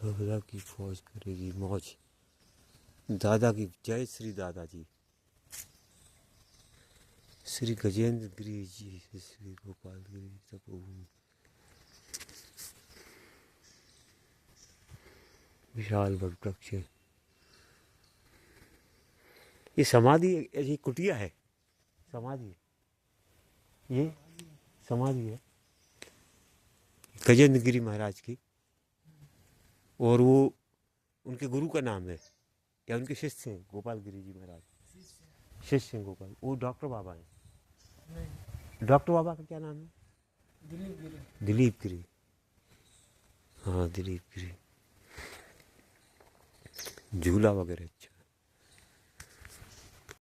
दादा की फौज करेगी मौज। दादा की जय श्री दादाजी। श्री गजेंद्र गिरी जी, श्री गोपाल गिरी तपोभूमि। विशाल वृक्ष। ये समाधि, ये कुटिया है, समाधि, ये समाधि है गजेंद्र गिरी महाराज की। और वो उनके गुरु का नाम है या उनके शिष्य हैं गोपाल गिरी जी महाराज। शिष्य हैं गोपाल, वो डॉक्टर बाबा हैं। डॉक्टर बाबा का क्या नाम है? दिलीप गिरी। दिलीप गिरी, हाँ दिलीप गिरी। झूला वगैरह